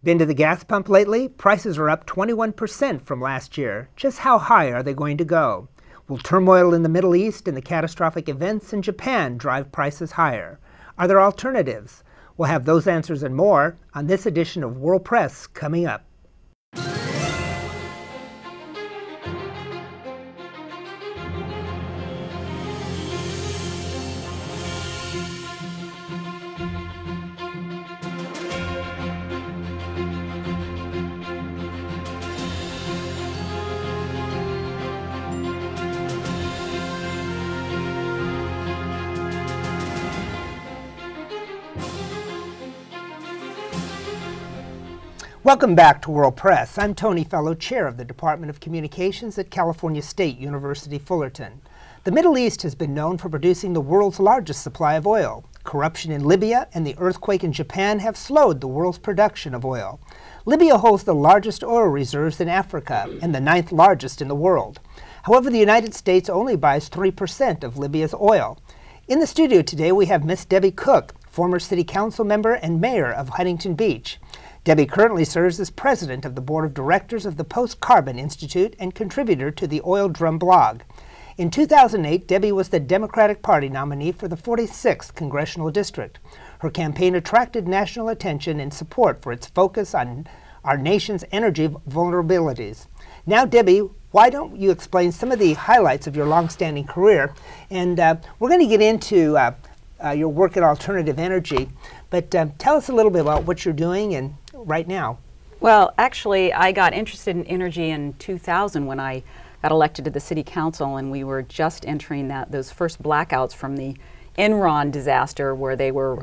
Been to the gas pump lately? Prices are up 21% from last year. Just how high are they going to go? Will turmoil in the Middle East and the catastrophic events in Japan drive prices higher? Are there alternatives? We'll have those answers and more on this edition of World Press coming up. Welcome back to World Press. I'm Tony Fellow, Chair of the Department of Communications at California State University, Fullerton. The Middle East has been known for producing the world's largest supply of oil. Corruption in Libya and the earthquake in Japan have slowed the world's production of oil. Libya holds the largest oil reserves in Africa and the 9th largest in the world. However, the United States only buys 3% of Libya's oil. In the studio today, we have Miss Debbie Cook, former City Council member and Mayor of Huntington Beach. Debbie currently serves as president of the board of directors of the Post-Carbon Institute and contributor to the Oil Drum blog. In 2008, Debbie was the Democratic Party nominee for the 46th Congressional District. Her campaign attracted national attention and support for its focus on our nation's energy vulnerabilities. Now, Debbie, why don't you explain some of the highlights of your long-standing career? And we're going to get into your work at Alternative Energy, but tell us a little bit about what you're doing and right now. Well, actually, I got interested in energy in 2000 when I got elected to the City Council, and we were just entering those first blackouts from the Enron disaster, where they were,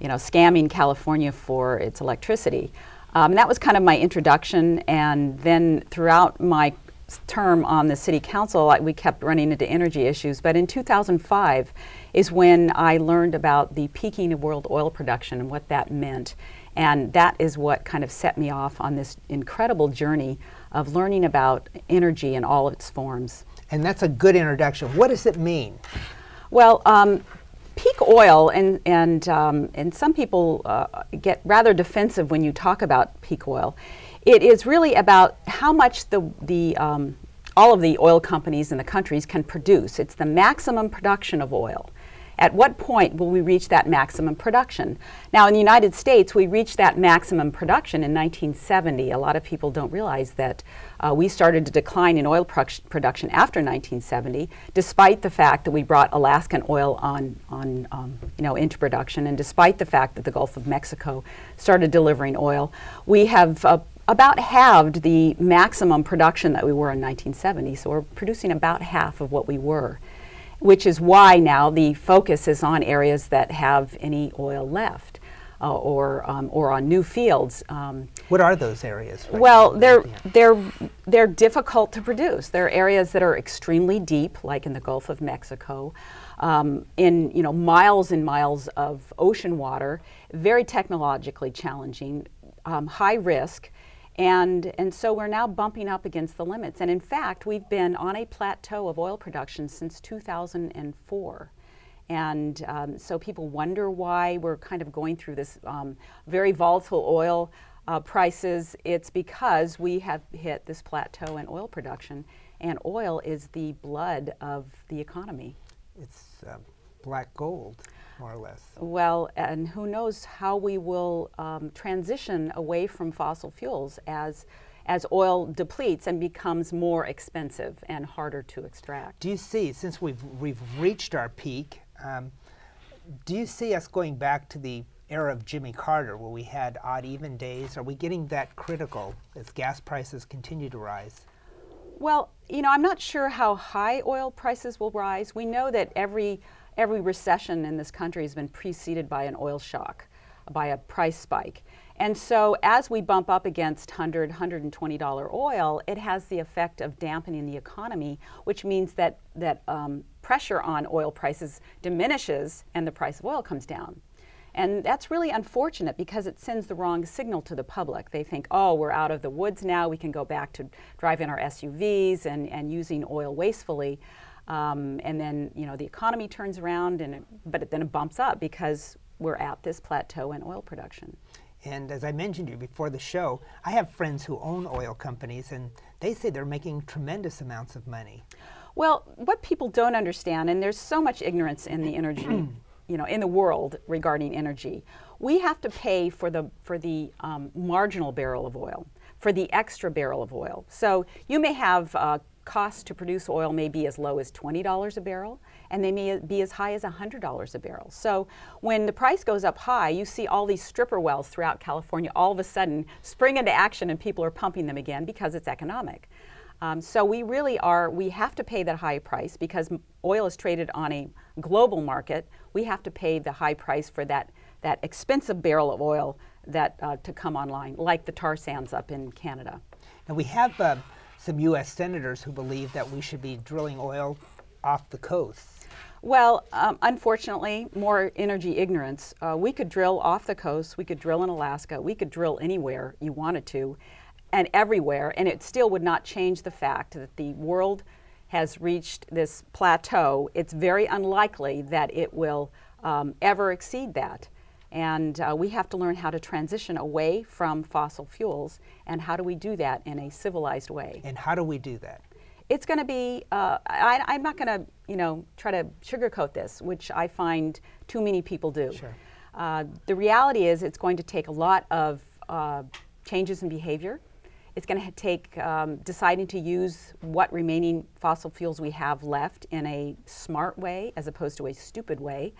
scamming California for its electricity. And that was kind of my introduction, and then throughout my term on the City Council, we kept running into energy issues. But in 2005 is when I learned about the peaking of world oil production and what that meant. And that is what kind of set me off on this incredible journey of learning about energy in all of its forms. And that's a good introduction. What does it mean? Well, peak oil, and some people get rather defensive when you talk about peak oil. It is really about how much all of the oil companies in the countries can produce. It's the maximum production of oil. At what point will we reach that maximum production? Now, in the United States, we reached that maximum production in 1970. A lot of people don't realize that we started to decline in oil production after 1970, despite the fact that we brought Alaskan oil into production, and despite the fact that the Gulf of Mexico started delivering oil. We have about halved the maximum production that we were in 1970, so we're producing about half of what we were, which is why now the focus is on areas that have any oil left, or on new fields. What are those areas? Well, they're difficult to produce. There are areas that are extremely deep, like in the Gulf of Mexico, in miles and miles of ocean water, very technologically challenging, high risk. And so we're now bumping up against the limits. And in fact, we've been on a plateau of oil production since 2004. And so people wonder why we're kind of going through this very volatile oil prices. It's because we have hit this plateau in oil production. And oil is the blood of the economy. It's black gold, more or less. Well, and who knows how we will transition away from fossil fuels as oil depletes and becomes more expensive and harder to extract. Do you see, since we've reached our peak, do you see us going back to the era of Jimmy Carter, where we had odd even days? Are we getting that critical as gas prices continue to rise? Well, I'm not sure how high oil prices will rise. We know that every recession in this country has been preceded by an oil shock, by a price spike. And so as we bump up against $100, $120 oil, it has the effect of dampening the economy, which means that pressure on oil prices diminishes and the price of oil comes down. And that's really unfortunate because it sends the wrong signal to the public. They think, oh, we're out of the woods now, we can go back to driving our SUVs and using oil wastefully. And then, the economy turns around, but then it bumps up because we're at this plateau in oil production. And as I mentioned to you before the show, I have friends who own oil companies, and they say they're making tremendous amounts of money. Well, what people don't understand, and there's so much ignorance in the energy, in the world regarding energy. We have to pay for the marginal barrel of oil, for the extra barrel of oil. So you may have costs to produce oil may be as low as $20 a barrel, and they may be as high as $100 a barrel. So when the price goes up high, you see all these stripper wells throughout California all of a sudden spring into action, and people are pumping them again because it's economic. So we have to pay that high price because oil is traded on a global market. We have to pay the high price for that expensive barrel of oil that to come online, like the tar sands up in Canada. And we have some U.S. senators who believe that we should be drilling oil off the coast. Well, unfortunately, more energy ignorance. We could drill off the coast, we could drill in Alaska, we could drill anywhere you wanted to, and everywhere, and it still would not change the fact that the world has reached this plateau. It's very unlikely that it will ever exceed that. And we have to learn how to transition away from fossil fuels, and how do we do that in a civilized way. And how do we do that? It's going to be, I'm not going to, try to sugarcoat this, which I find too many people do. Sure. The reality is it's going to take a lot of changes in behavior. It's going to take deciding to use what remaining fossil fuels we have left in a smart way as opposed to a stupid way.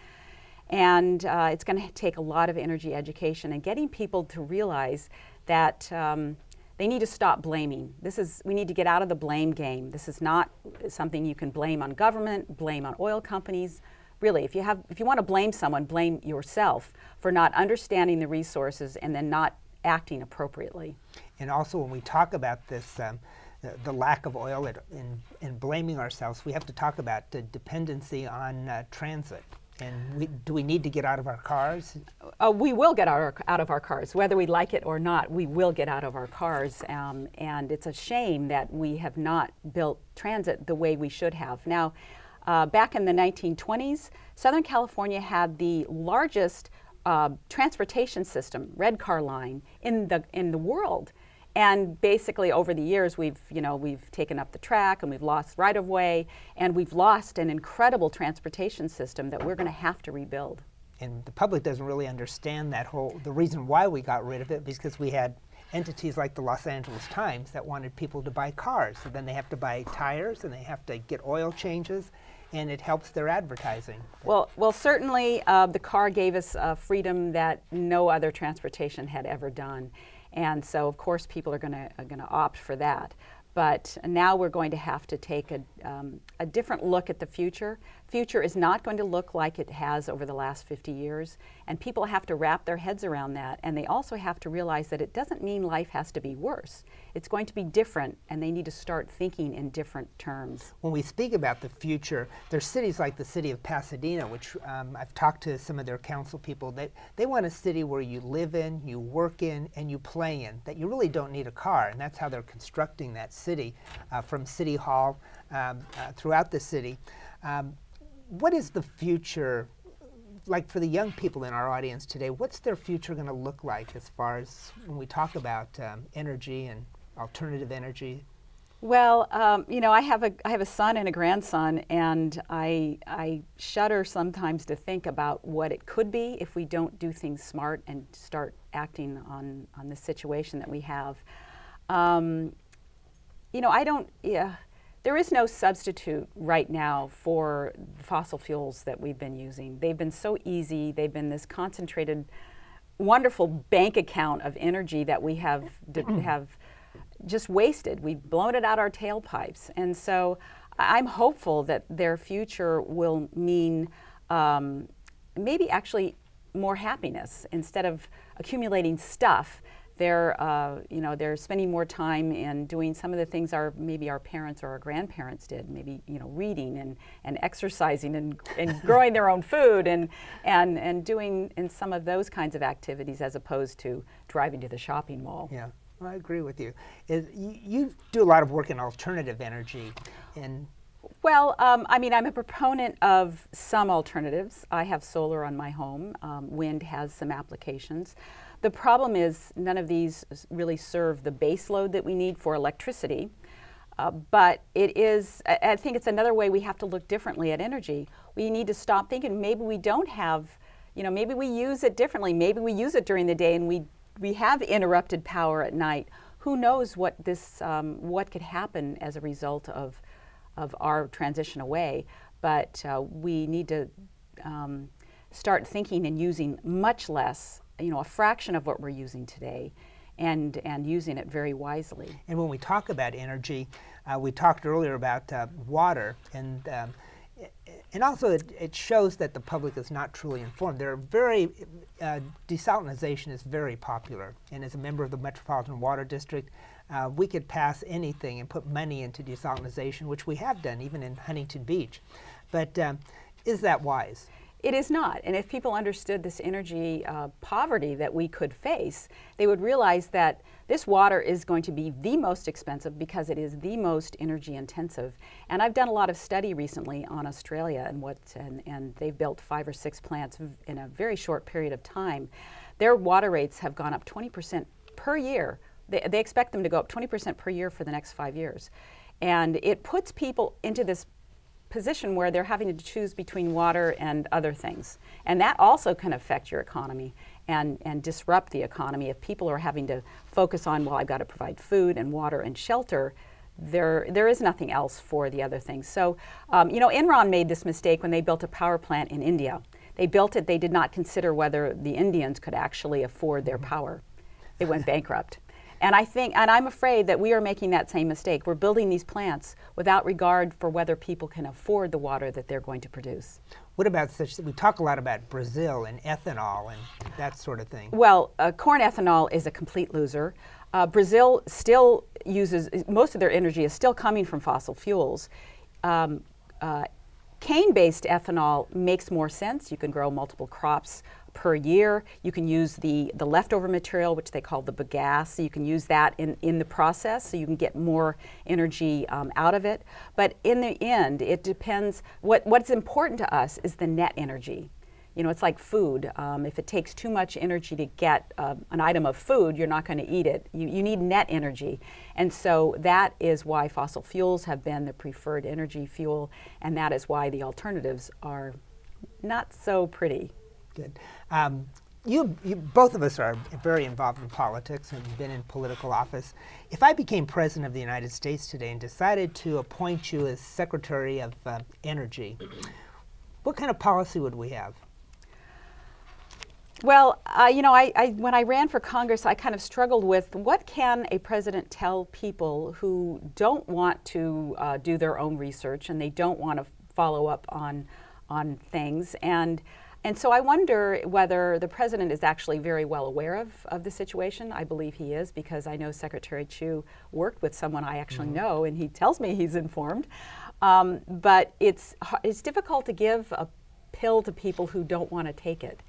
And it's going to take a lot of energy education and getting people to realize that they need to stop blaming. We need to get out of the blame game. This is not something you can blame on government, blame on oil companies. Really, if you want to blame someone, blame yourself for not understanding the resources and then not acting appropriately. And also, when we talk about this, the lack of oil in blaming ourselves, we have to talk about the dependency on transit. And do we need to get out of our cars? We will get out of our cars, whether we like it or not. We will get out of our cars, and it's a shame that we have not built transit the way we should have. Now, back in the 1920s, Southern California had the largest transportation system, red car line, in the world. And basically, over the years, we've taken up the track, and we've lost right-of-way, and we've lost an incredible transportation system that we're going to have to rebuild. And the public doesn't really understand the reason why we got rid of it, because we had entities like the Los Angeles Times that wanted people to buy cars. So then they have to buy tires, and they have to get oil changes, and it helps their advertising. Well, certainly the car gave us freedom that no other transportation had ever done. And so, of course, people are going to opt for that. But now we're going to have to take a different look at the future. Future is not going to look like it has over the last 50 years, and people have to wrap their heads around that. And they also have to realize that it doesn't mean life has to be worse. It's going to be different, and they need to start thinking in different terms. When we speak about the future, there's cities like the city of Pasadena, which I've talked to some of their council people. They want a city where you live in, you work in, and you play in, that you really don't need a car. And that's how they're constructing that city from City Hall throughout the city. What is the future like for the young people in our audience today? What's their future going to look like as far as when we talk about energy and alternative energy? Well, I have a son and a grandson, and I shudder sometimes to think about what it could be if we don't do things smart and start acting on the situation that we have. There is no substitute right now for the fossil fuels that we've been using. They've been so easy. They've been this concentrated, wonderful bank account of energy that we have just wasted. We've blown it out our tailpipes. And so I'm hopeful that their future will mean maybe actually more happiness. Instead of accumulating stuff, they're spending more time in doing some of the things maybe our parents or our grandparents did, maybe reading and exercising and growing their own food and doing some of those kinds of activities as opposed to driving to the shopping mall. Yeah, well, I agree with you. You do a lot of work in alternative energy. Well, I'm a proponent of some alternatives. I have solar on my home. Wind has some applications. The problem is none of these really serve the base load that we need for electricity. But it is, I think it's another way we have to look differently at energy. We need to stop thinking maybe we don't have, maybe we use it differently. Maybe we use it during the day and we have interrupted power at night. Who knows what what could happen as a result of our transition away. But we need to start thinking and using much less, a fraction of what we're using today, and using it very wisely. And when we talk about energy, we talked earlier about water, and also it shows that the public is not truly informed. Desalinization is very popular, and as a member of the Metropolitan Water District, we could pass anything and put money into desalinization, which we have done even in Huntington Beach. But is that wise? It is not. And if people understood this energy poverty that we could face, they would realize that this water is going to be the most expensive because it is the most energy intensive. And I've done a lot of study recently on Australia and they've built 5 or 6 plants in a very short period of time. Their water rates have gone up 20% per year. They expect them to go up 20% per year for the next 5 years. And it puts people into this position where they're having to choose between water and other things. And that also can affect your economy and disrupt the economy. If people are having to focus on, well, I've got to provide food and water and shelter, there is nothing else for the other things. So, Enron made this mistake when they built a power plant in India. They built it, they did not consider whether the Indians could actually afford their power. They went bankrupt. And I'm afraid that we are making that same mistake. We're building these plants without regard for whether people can afford the water that they're going to produce. What about we talk a lot about Brazil and ethanol and that sort of thing. Well, corn ethanol is a complete loser. Brazil still uses, most of their energy is still coming from fossil fuels. Cane-based ethanol makes more sense. You can grow multiple crops per year. You can use the leftover material, which they call the bagasse. You can use that in the process, so you can get more energy out of it. But in the end, it depends. What's important to us is the net energy. It's like food. If it takes too much energy to get an item of food, you're not going to eat it. You need net energy. And so that is why fossil fuels have been the preferred energy fuel, and that is why the alternatives are not so pretty. Good. You both of us are very involved in politics and been in political office. If I became President of the United States today and decided to appoint you as Secretary of Energy, what kind of policy would we have? Well, when I ran for Congress, I kind of struggled with what can a president tell people who don't want to do their own research and they don't want to follow up on things. And so I wonder whether the president is actually very well aware of the situation. I believe he is, because I know Secretary Chu worked with someone I actually know, and he tells me he's informed. But it's difficult to give a pill to people who don't want to take it.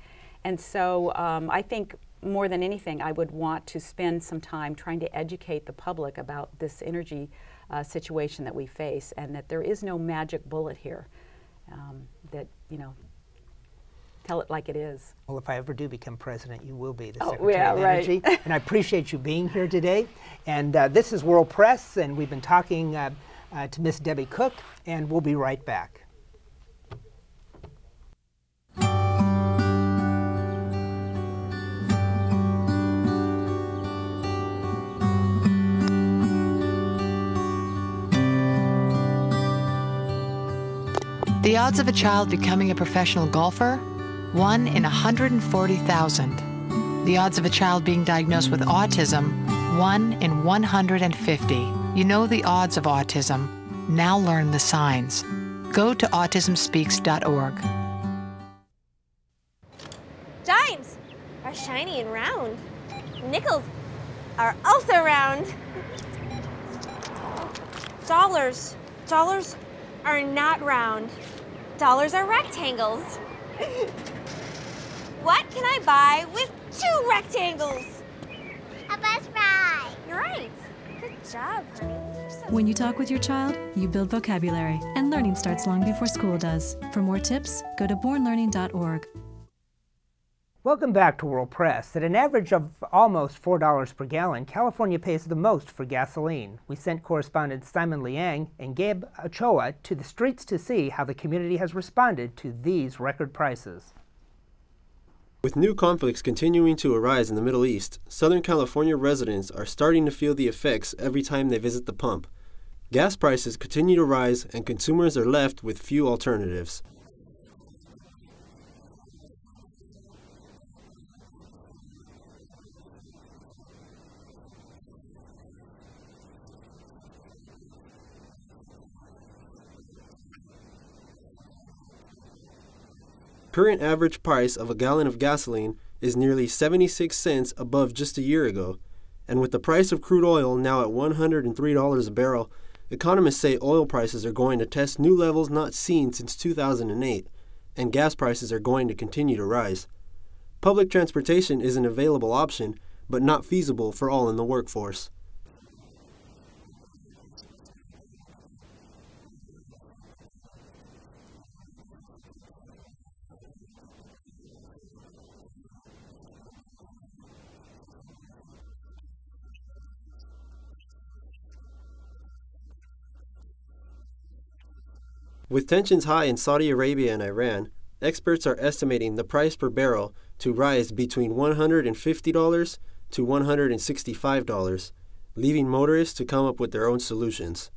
And so I think more than anything, I would want to spend some time trying to educate the public about this energy situation that we face, and that there is no magic bullet here. Tell it like it is. Well, if I ever do become president, you will be the Secretary of Energy. And I appreciate you being here today. And this is World Press, and we've been talking to Miss Debbie Cook, and we'll be right back. The odds of a child becoming a professional golfer? 1 in 140,000. The odds of a child being diagnosed with autism? 1 in 150. You know the odds of autism. Now learn the signs. Go to autismspeaks.org. Dimes are shiny and round. Nickels are also round. Dollars are not round. Dollars are rectangles. What can I buy with 2 rectangles? A bus ride. You're right. Good job, honey. When you talk with your child, you build vocabulary, and learning starts long before school does. For more tips, go to bornlearning.org. Welcome back to World Press. At an average of almost $4 per gallon, California pays the most for gasoline. We sent correspondents Simon Liang and Gabe Ochoa to the streets to see how the community has responded to these record prices. With new conflicts continuing to arise in the Middle East, Southern California residents are starting to feel the effects every time they visit the pump. Gas prices continue to rise and consumers are left with few alternatives. Current average price of a gallon of gasoline is nearly 76 cents above just a year ago, and with the price of crude oil now at $103 a barrel, economists say oil prices are going to test new levels not seen since 2008, and gas prices are going to continue to rise. Public transportation is an available option, but not feasible for all in the workforce. With tensions high in Saudi Arabia and Iran, experts are estimating the price per barrel to rise between $150 to $165, leaving motorists to come up with their own solutions.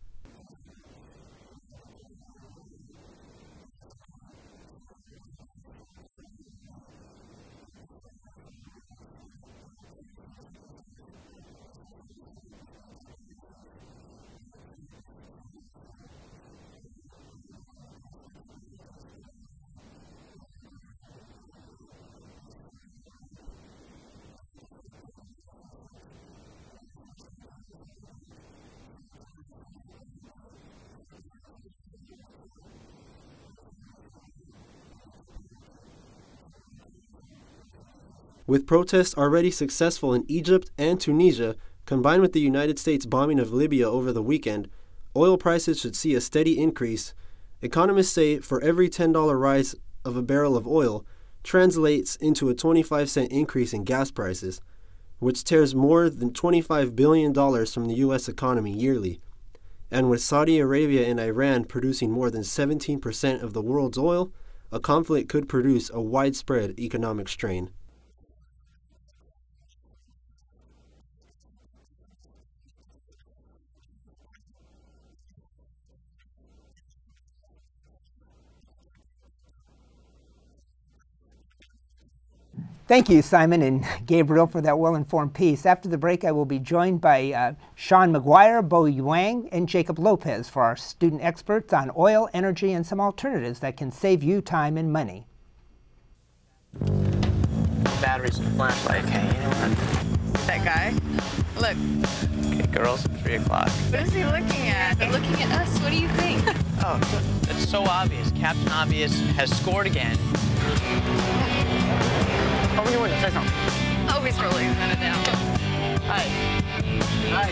With protests already successful in Egypt and Tunisia, combined with the United States bombing of Libya over the weekend, oil prices should see a steady increase. Economists say for every $10 rise of a barrel of oil translates into a 25-cent increase in gas prices, which tears more than $25 billion from the U.S. economy yearly. And with Saudi Arabia and Iran producing more than 17% of the world's oil, a conflict could produce a widespread economic strain. Thank you, Simon and Gabriel, for that well-informed piece. After the break, I will be joined by Sean McGuire, Bo Wang, and Jacob Lopez for our student experts on oil, energy, and some alternatives that can save you time and money. Batteries and flashlight. Okay, you know what? That guy? Look. Okay, girls, 3 o'clock. What is he looking at? They're looking at us. What do you think? Oh, that's so obvious. Captain Obvious has scored again. Open your window, say something. Oh, he's rolling his window down. Hi. Hi.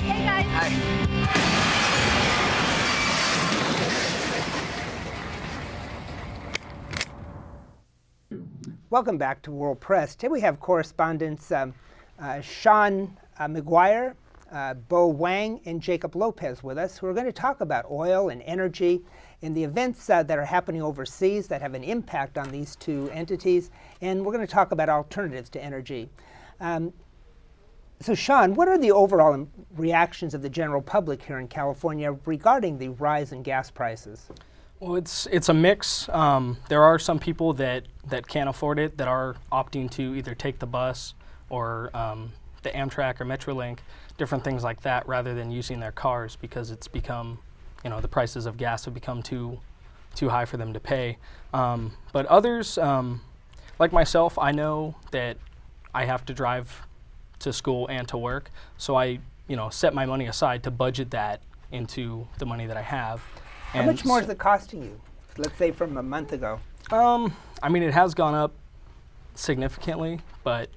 Hey, guys. Hi. Welcome back to World Press. Today we have correspondents Sean McGuire, Bo Wang, and Jacob Lopez with us, who are going to talk about oil and energy and the events that are happening overseas that have an impact on these two entities. And we're going to talk about alternatives to energy. So Sean, what are the overall reactions of the general public here in California regarding the rise in gas prices? Well, it's a mix. There are some people that can't afford it that are opting to either take the bus or the Amtrak or Metrolink, different things like that, rather than using their cars because it's become, the prices of gas have become too high for them to pay. But others, like myself, I know that I have to drive to school and to work, so I set my money aside to budget that into the money that I have. How much more is it costing you, let's say from a month ago? I mean, it has gone up significantly, but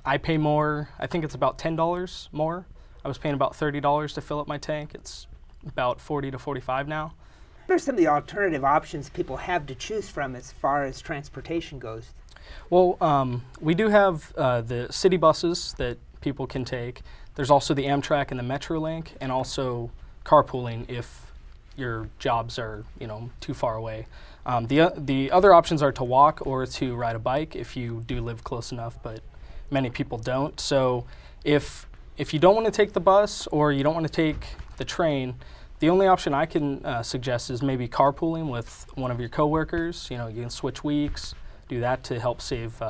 I pay more. I think it's about $10 more. I was paying about $30 to fill up my tank. It's about $40 to $45 now. What are some of the alternative options people have to choose from as far as transportation goes? Well, we do have the city buses that people can take. There's also the Amtrak and the Metrolink, and also carpooling if your jobs are, too far away. The other options are to walk or to ride a bike if you do live close enough, but many people don't. So if you don't want to take the bus or you don't want to take the train, the only option I can suggest is maybe carpooling with one of your coworkers. You can switch weeks, do that to help save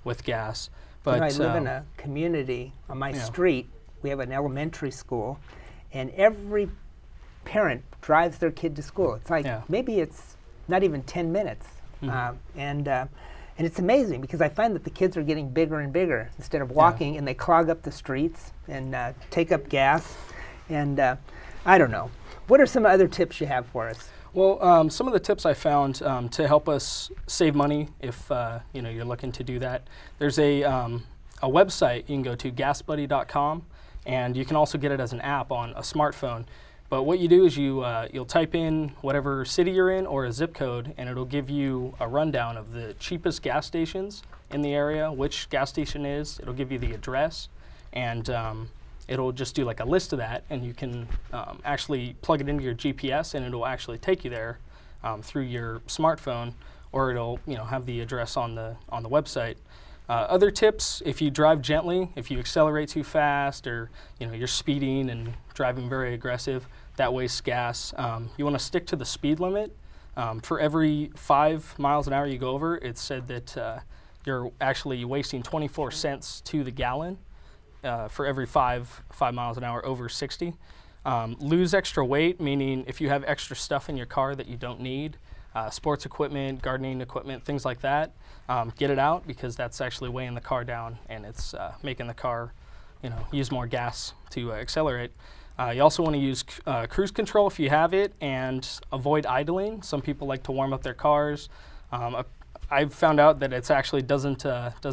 with gas. But I live in a community on my street. We have an elementary school, and every parent drives their kid to school. It's like maybe it's not even 10 minutes. And it's amazing because I find that the kids are getting bigger and bigger instead of walking, and they clog up the streets and take up gas. And I don't know. What are some other tips you have for us? Well, some of the tips I found to help us save money if you're looking to do that. There's a website you can go to, gasbuddy.com, and you can also get it as an app on a smartphone. But what you do is you'll type in whatever city you're in or a zip code, and it'll give you a rundown of the cheapest gas stations in the area, which gas station is. It'll give you the address, and it'll just do like a list of that, and you can actually plug it into your GPS, and it'll actually take you there through your smartphone, or it'll have the address on the website. Other tips: if you drive gently, if you accelerate too fast, or you're speeding and driving very aggressive, that wastes gas. You want to stick to the speed limit. For every 5 miles an hour you go over, it's said that you're actually wasting 24 cents to the gallon for every 5 miles an hour over 60. Lose extra weight, meaning if you have extra stuff in your car that you don't need, sports equipment, gardening equipment, things like that, get it out, because that's actually weighing the car down, and it's making the car use more gas to accelerate. You also want to use cruise control if you have it, and avoid idling. Some people like to warm up their cars. I've found out that it's actually doesn't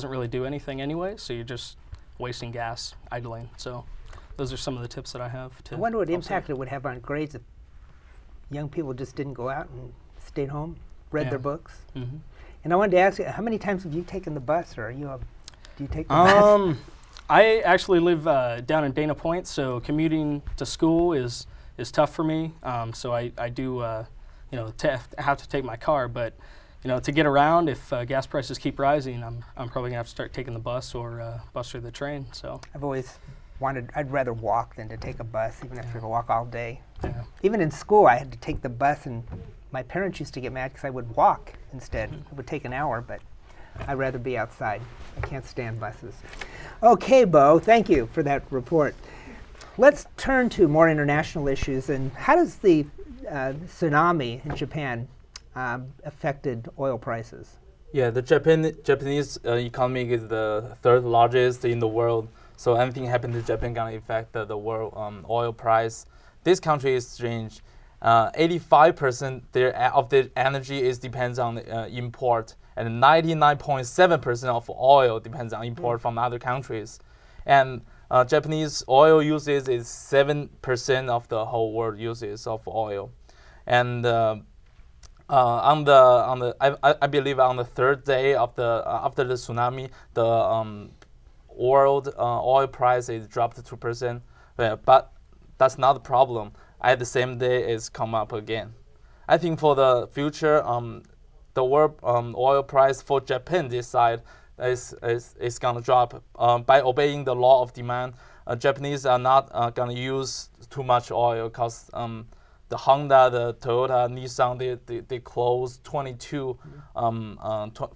really do anything anyway, so you're just wasting gas idling. So those are some of the tips that I have. I wonder what impact it would have on grades if young people just didn't go out and stayed home, read their books. And I wanted to ask you, how many times have you taken the bus, or do you take the bus? I actually live down in Dana Point, so commuting to school is tough for me. So I do have to take my car, but to get around, if gas prices keep rising, I'm probably gonna have to start taking the bus or bus or the train. So I've always I'd rather walk than to take a bus, even if I could walk all day. Even in school, I had to take the bus, and my parents used to get mad because I would walk instead. It would take an hour, but I'd rather be outside. I can't stand buses. Okay, Bo, thank you for that report. Let's turn to more international issues. And how does the tsunami in Japan affected oil prices? Yeah, the Japanese economy is the third largest in the world. So anything happen to Japan gonna affect the world oil price. This country is strange. 85% of their energy depends on import, and 99.7% of oil depends on import from other countries. And Japanese oil usage is 7% of the whole world uses of oil. And I believe on the third day of after the tsunami, the world oil price is dropped to 2%. But that's not the problem. At the same day, it's come up again. I think for the future, the world oil price for Japan this side is gonna drop by obeying the law of demand. Japanese are not gonna use too much oil because the Honda, the Toyota, Nissan, they closed 22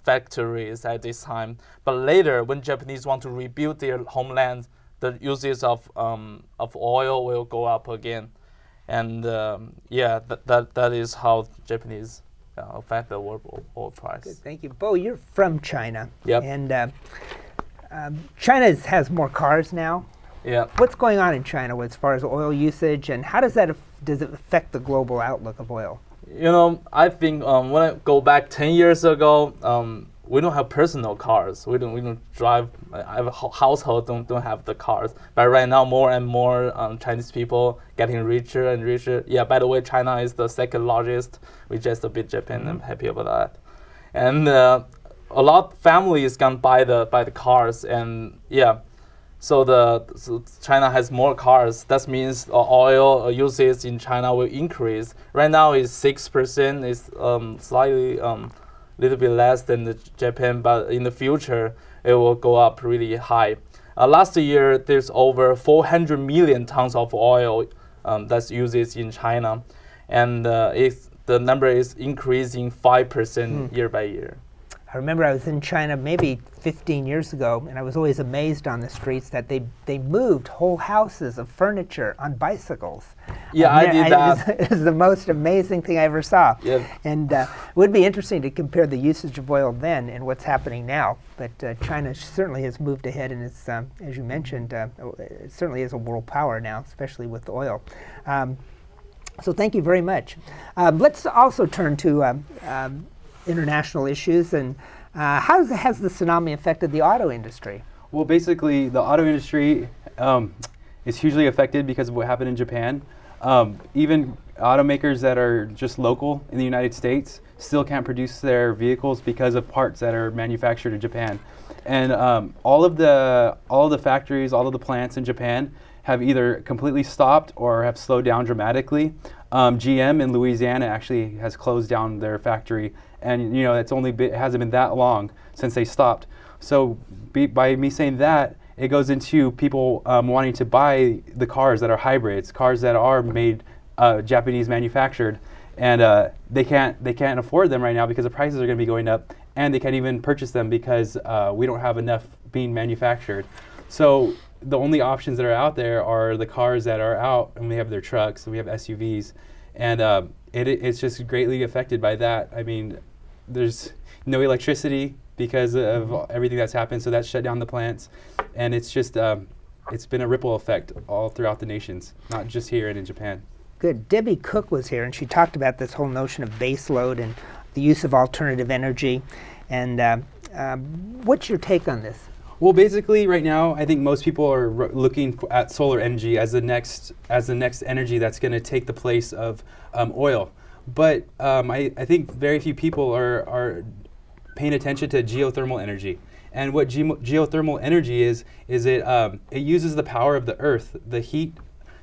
factories at this time. But later, when Japanese want to rebuild their homeland, the usage of oil will go up again. And that is how Japanese affect the world oil price. Good, thank you. Bo, you're from China. Yep. And China has more cars now. Yeah. What's going on in China as far as oil usage, and how does it affect the global outlook of oil? I think when I go back 10 years ago, we don't have personal cars. We don't drive. Our household don't have the cars. But right now, more and more Chinese people getting richer and richer. Yeah. By the way, China is the second largest. We just beat Japan. I'm happy about that. And a lot of families can buy the cars, and yeah. So China has more cars. That means oil usage in China will increase. Right now it's 6%. It's slightly little bit less than Japan, but in the future it will go up really high. Last year there's over 400 million tons of oil that's used in China, and the number is increasing 5% year by year. I remember I was in China maybe 15 years ago, and I was always amazed on the streets that they moved whole houses of furniture on bicycles. Yeah, I did that. It was the most amazing thing I ever saw. Yeah. And it would be interesting to compare the usage of oil then and what's happening now. But China certainly has moved ahead, and it's, as you mentioned, it certainly is a world power now, especially with oil. So thank you very much. Let's also turn to international issues, and how has the tsunami affected the auto industry? Well, basically, the auto industry is hugely affected because of what happened in Japan. Even automakers that are just local in the United States still can't produce their vehicles because of parts that are manufactured in Japan. And all of the factories, all of the plants in Japan have either completely stopped or have slowed down dramatically. GM in Louisiana actually has closed down their factory, and it's it hasn't been that long since they stopped. So by me saying that, it goes into people wanting to buy the cars that are hybrids, cars that are made Japanese manufactured, and they can't afford them right now because the prices are going to be going up, and they can't even purchase them because we don't have enough being manufactured. So the only options that are out there are the cars that are out, and we have their trucks, and we have SUVs, and it's just greatly affected by that. I mean, there's no electricity because of everything that's happened, so that shut down the plants, and it's just it's been a ripple effect all throughout the nations, not just here and in Japan. Good. Debbie Cook was here, and she talked about this whole notion of base load and the use of alternative energy. And what's your take on this? Well, basically, right now, I think most people are looking at solar energy as the next energy that's going to take the place of oil. But I think very few people are paying attention to geothermal energy. And what geothermal energy is it uses the power of the earth, the heat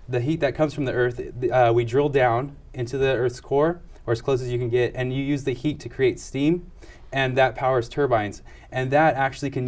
that comes from the earth. We drill down into the earth's core, or as close as you can get, and you use the heat to create steam, and that powers turbines. And that actually can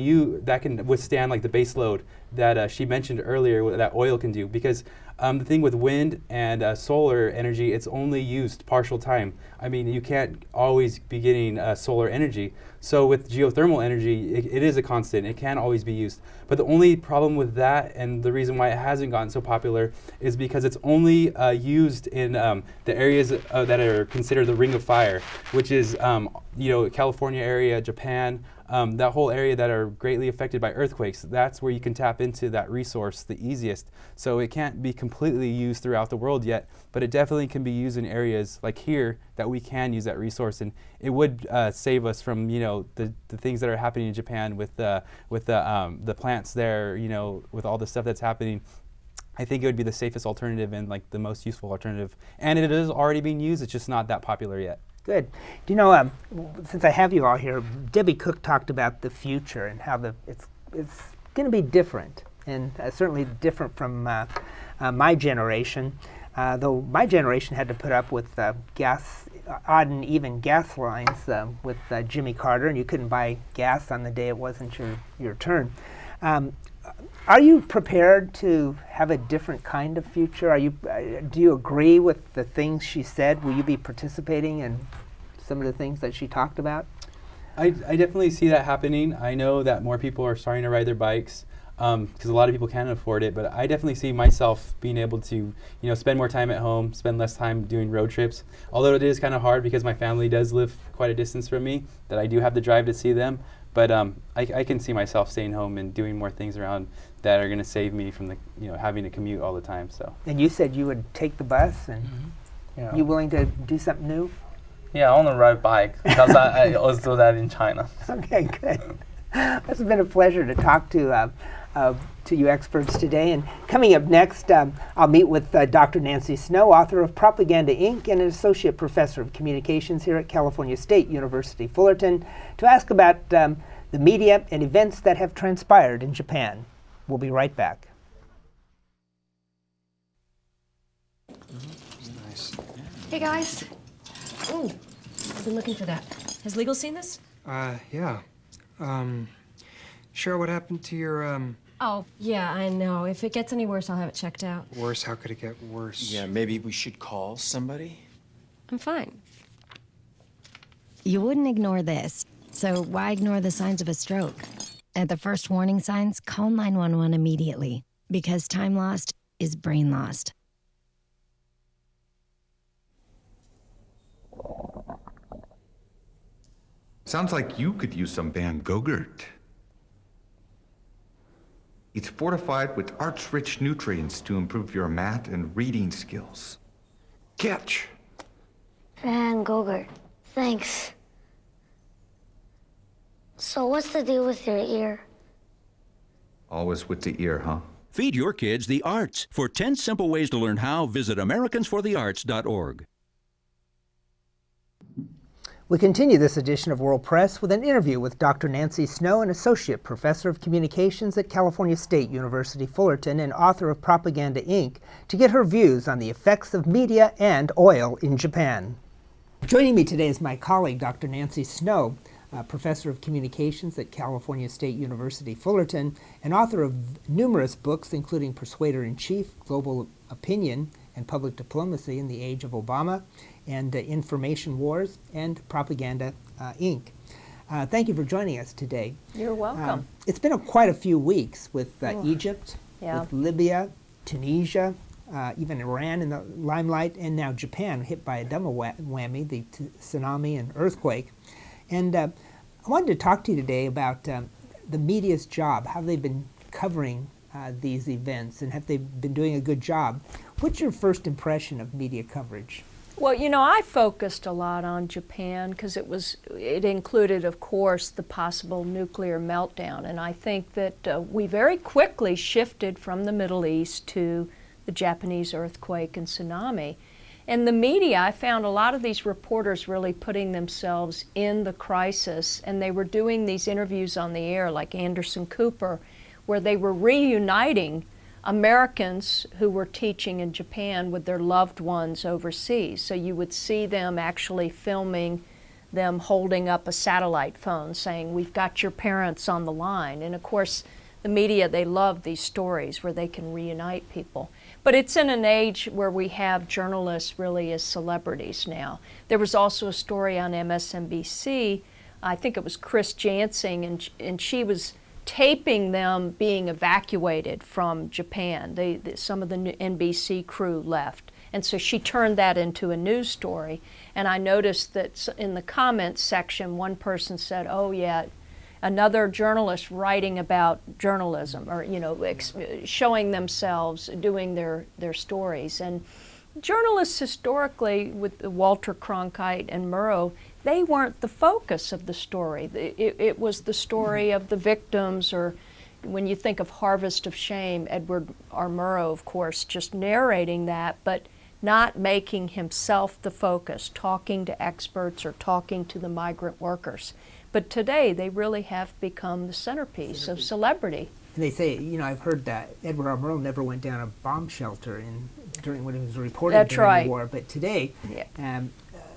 withstand like the base load that she mentioned earlier that oil can do, because the thing with wind and solar energy, it's only used partial time. I mean, you can't always be getting solar energy. So with geothermal energy, it is a constant. It can always be used. But the only problem with that, and the reason why it hasn't gotten so popular, is because it's only used in the areas that are considered the Ring of Fire, which is California area, Japan, that whole area that are greatly affected by earthquakes. That's where you can tap into that resource the easiest. So it can't be completely used throughout the world yet, but it definitely can be used in areas like here that we can use that resource, and it would save us from the things that are happening in Japan with the plants there, with all the stuff that's happening. I think it would be the safest alternative and like the most useful alternative, and it is already being used. It's just not that popular yet. Good. Do you know, since I have you all here, Debbie Cook talked about the future and how it's going to be different, and certainly different from my generation. Though my generation had to put up with odd and even gas lines with Jimmy Carter, and you couldn't buy gas on the day it wasn't your turn. Are you prepared to have a different kind of future? Do you agree with the things she said? Will you be participating in some of the things that she talked about? I definitely see that happening. I know that more people are starting to ride their bikes because a lot of people can't afford it, but I definitely see myself being able to spend more time at home, spend less time doing road trips. Although it is kind of hard because my family does live quite a distance from me, that I do have to drive to see them. But I can see myself staying home and doing more things around that are going to save me from having to commute all the time. So. And you said you would take the bus, and you willing to do something new? Yeah, I want to ride bike because I always do that in China. Okay, good. It's been a pleasure to talk to you experts today. And coming up next, I'll meet with Dr. Nancy Snow, author of Propaganda, Inc., and an associate professor of communications here at California State University, Fullerton, to ask about the media and events that have transpired in Japan. We'll be right back. Nice. Hey, guys. Ooh, I've been looking for that. Has Legal seen this? Yeah. Cheryl, what happened to your, Oh, yeah, I know. If it gets any worse, I'll have it checked out. Worse? How could it get worse? Yeah, maybe we should call somebody? I'm fine. You wouldn't ignore this, so why ignore the signs of a stroke? At the first warning signs, call 911 immediately, because time lost is brain lost. Sounds like you could use some Van Gogurt. It's fortified with arch-rich nutrients to improve your math and reading skills. Catch! Van Gogurt, thanks. So what's the deal with your ear? Always with the ear, huh? Feed your kids the arts. For 10 simple ways to learn how, visit americansforthearts.org. We continue this edition of World Press with an interview with Dr. Nancy Snow, an associate professor of communications at California State University, Fullerton, and author of Propaganda, Inc., to get her views on the effects of media and oil in Japan. Joining me today is my colleague, Dr. Nancy Snow, professor of communications at California State University, Fullerton, and author of numerous books, including Persuader-in-Chief, Global Opinion, and Public Diplomacy in the Age of Obama, and Information Wars, and Propaganda, Inc. Thank you for joining us today. You're welcome. It's been quite a few weeks with Egypt, with Libya, Tunisia, even Iran in the limelight, and now Japan hit by a double whammy, the tsunami and earthquake. And I wanted to talk to you today about the media's job, how they've been covering these events, and have they been doing a good job. What's your first impression of media coverage? Well, you know, I focused a lot on Japan because it included, of course, the possible nuclear meltdown. And I think that we very quickly shifted from the Middle East to the Japanese earthquake and tsunami. And the media, I found a lot of these reporters really putting themselves in the crisis, and they were doing these interviews on the air, like Anderson Cooper, where they were reuniting Americans who were teaching in Japan with their loved ones overseas. So you would see them actually filming them holding up a satellite phone saying, "We've got your parents on the line." And of course, the media, they love these stories where they can reunite people. But it's in an age where we have journalists really as celebrities now. There was also a story on MSNBC, I think it was Chris Jansing, and she was taping them being evacuated from Japan. Some of the NBC crew left. And so she turned that into a news story. And I noticed that in the comments section, one person said, "Oh yeah, another journalist writing about journalism," or, you know, showing themselves doing their stories. And journalists historically, with Walter Cronkite and Murrow, they weren't the focus of the story. It was the story of the victims, or when you think of Harvest of Shame, Edward R. Murrow, of course, just narrating that, but not making himself the focus, talking to experts or talking to the migrant workers. But today, they really have become the centerpiece of celebrity. And they say, you know, I've heard that Edward R. Murrow never went down a bomb shelter during when he was reporting during the war. But today,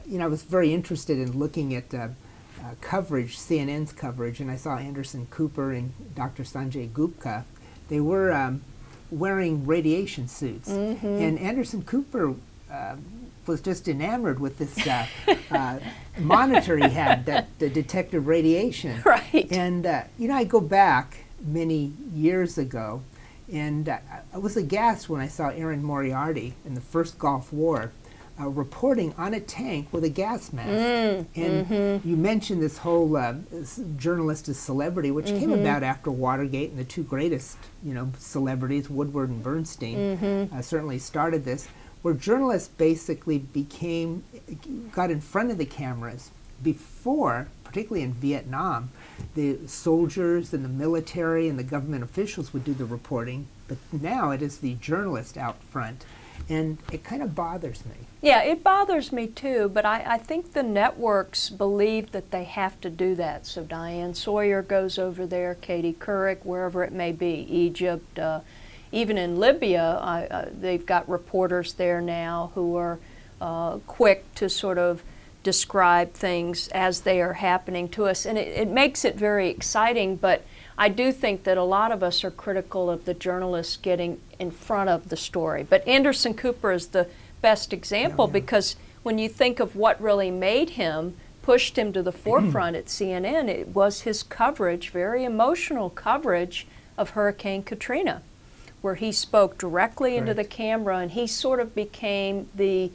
you know, I was very interested in looking at coverage, CNN's coverage, and I saw Anderson Cooper and Dr. Sanjay Gupta. They were wearing radiation suits. And Anderson Cooper was just enamored with this monitor he had that detected radiation. Right. And, you know, I go back many years ago, and I was aghast when I saw Aaron Moriarty in the first Gulf War reporting on a tank with a gas mask. And you mentioned this whole journalist as celebrity, which came about after Watergate, and the two greatest, you know, celebrities, Woodward and Bernstein, certainly started this. where journalists basically got in front of the cameras. Before, particularly in Vietnam, the soldiers and the military and the government officials would do the reporting, but now it is the journalist out front, and it kind of bothers me. Yeah, it bothers me too, but I think the networks believe that they have to do that. So Diane Sawyer goes over there, Katie Couric, wherever it may be, Egypt, even in Libya, they've got reporters there now who are quick to sort of describe things as they are happening to us, and it makes it very exciting, but I do think that a lot of us are critical of the journalists getting in front of the story. But Anderson Cooper is the best example because when you think of what really made him, pushed him to the forefront at CNN, it was his coverage, very emotional coverage of Hurricane Katrina, where he spoke directly into the camera, and he sort of became the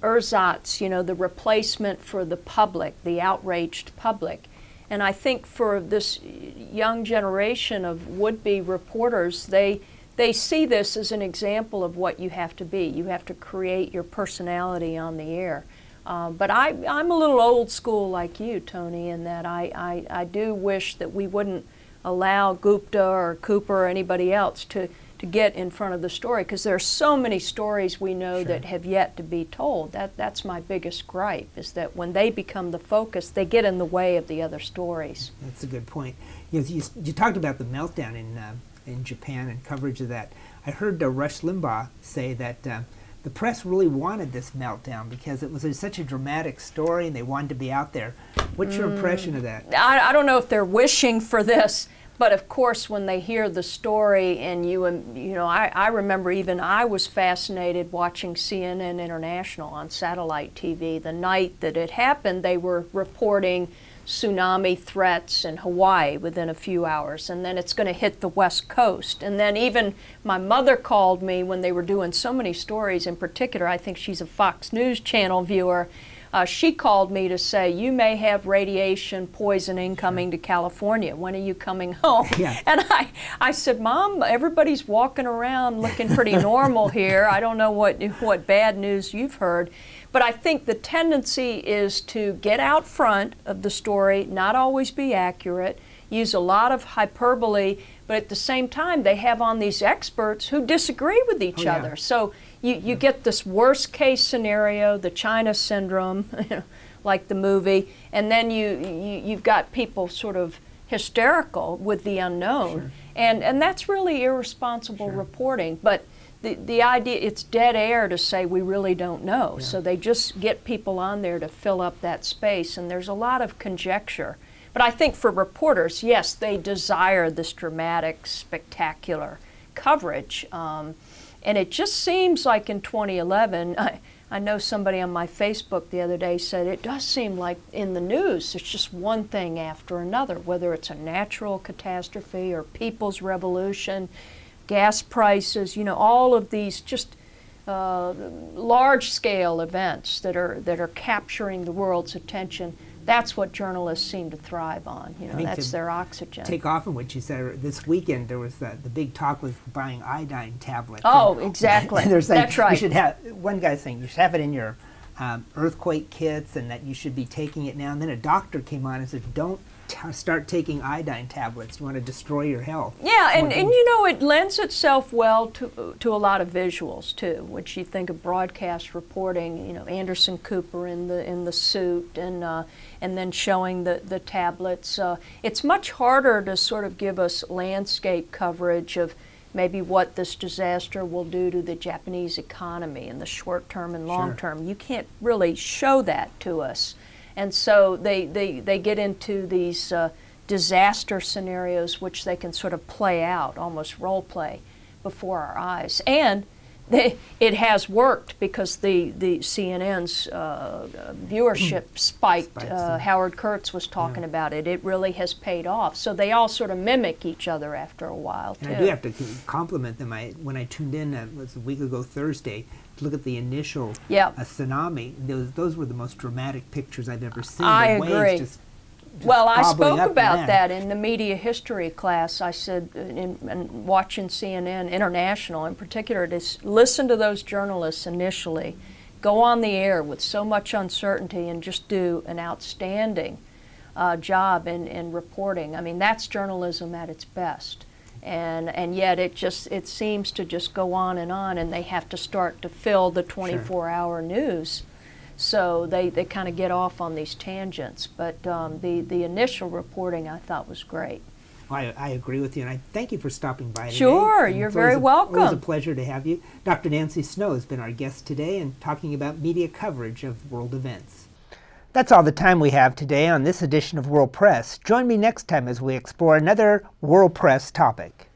ersatz, you know, the replacement for the public, the outraged public. And I think for this young generation of would-be reporters, they see this as an example of what you have to be. You have to create your personality on the air. But I'm a little old school like you, Tony, in that I do wish that we wouldn't allow Gupta or Cooper or anybody else to get in front of the story, because there are so many stories we know that have yet to be told. That's my biggest gripe, is that when they become the focus, they get in the way of the other stories. That's a good point. You talked about the meltdown in Japan and coverage of that. I heard Rush Limbaugh say that the press really wanted this meltdown because it was such a dramatic story and they wanted to be out there. What's your impression of that? I don't know if they're wishing for this, but of course when they hear the story, and you know, I remember even I was fascinated watching CNN International on satellite TV. The night that it happened, they were reporting tsunami threats in Hawaii within a few hours, and then it's going to hit the West Coast. And then even my mother called me when they were doing so many stories. In particular, I think she's a Fox News Channel viewer. She called me to say, you may have radiation poisoning coming to California. When are you coming home? Yeah. And I said, Mom, everybody's walking around looking pretty normal here. I don't know what bad news you've heard. But I think the tendency is to get out front of the story, not always be accurate, use a lot of hyperbole, but at the same time they have on these experts who disagree with each other. So you get this worst case scenario, the China syndrome, like the movie, and then you've got people sort of hysterical with the unknown. And that's really irresponsible reporting. But the idea, it's dead air to say we really don't know. So they just get people on there to fill up that space, and there's a lot of conjecture. But I think for reporters, yes, they desire this dramatic, spectacular coverage. And it just seems like in 2011, I know somebody on my Facebook the other day said it does seem like in the news it's just one thing after another, whether it's a natural catastrophe or people's revolution, gas prices, you know, all of these just large-scale events that are capturing the world's attention. That's what journalists seem to thrive on. You know, that's their oxygen. Take off on what you said, this weekend there was the big talk was buying iodine tablets. Oh, exactly. And there's like, that's right. You should have, one guy's saying you should have it in your earthquake kits and that you should be taking it now. And then a doctor came on and said, don't start taking iodine tablets. You want to destroy your health. Yeah, and you know, it lends itself well to a lot of visuals too, which you think of broadcast reporting, you know, Anderson Cooper in the suit and then showing the tablets. It's much harder to sort of give us landscape coverage of maybe what this disaster will do to the Japanese economy in the short term and long term. You can't really show that to us. And so they get into these disaster scenarios which they can sort of play out, almost role play, before our eyes. And it has worked because the CNN's viewership spiked. Howard Kurtz was talking about it. It really has paid off. So they all sort of mimic each other after a while, too. And I do have to compliment them. When I tuned in, it was a week ago Thursday, to look at the initial tsunami, those were the most dramatic pictures I've ever seen. I the agree. Waves just Well, I gobbling spoke up about that in the media history class. I said, in watching CNN International in particular, to listen to those journalists initially, go on the air with so much uncertainty and just do an outstanding job in reporting. I mean, that's journalism at its best. And yet it seems to just go on, and they have to start to fill the 24-hour news. So they kind of get off on these tangents. But the initial reporting I thought was great. I agree with you, and I thank you for stopping by today. Sure, you're very welcome. Always a pleasure to have you. Dr. Nancy Snow has been our guest today and talking about media coverage of world events. That's all the time we have today on this edition of World Press. Join me next time as we explore another World Press topic.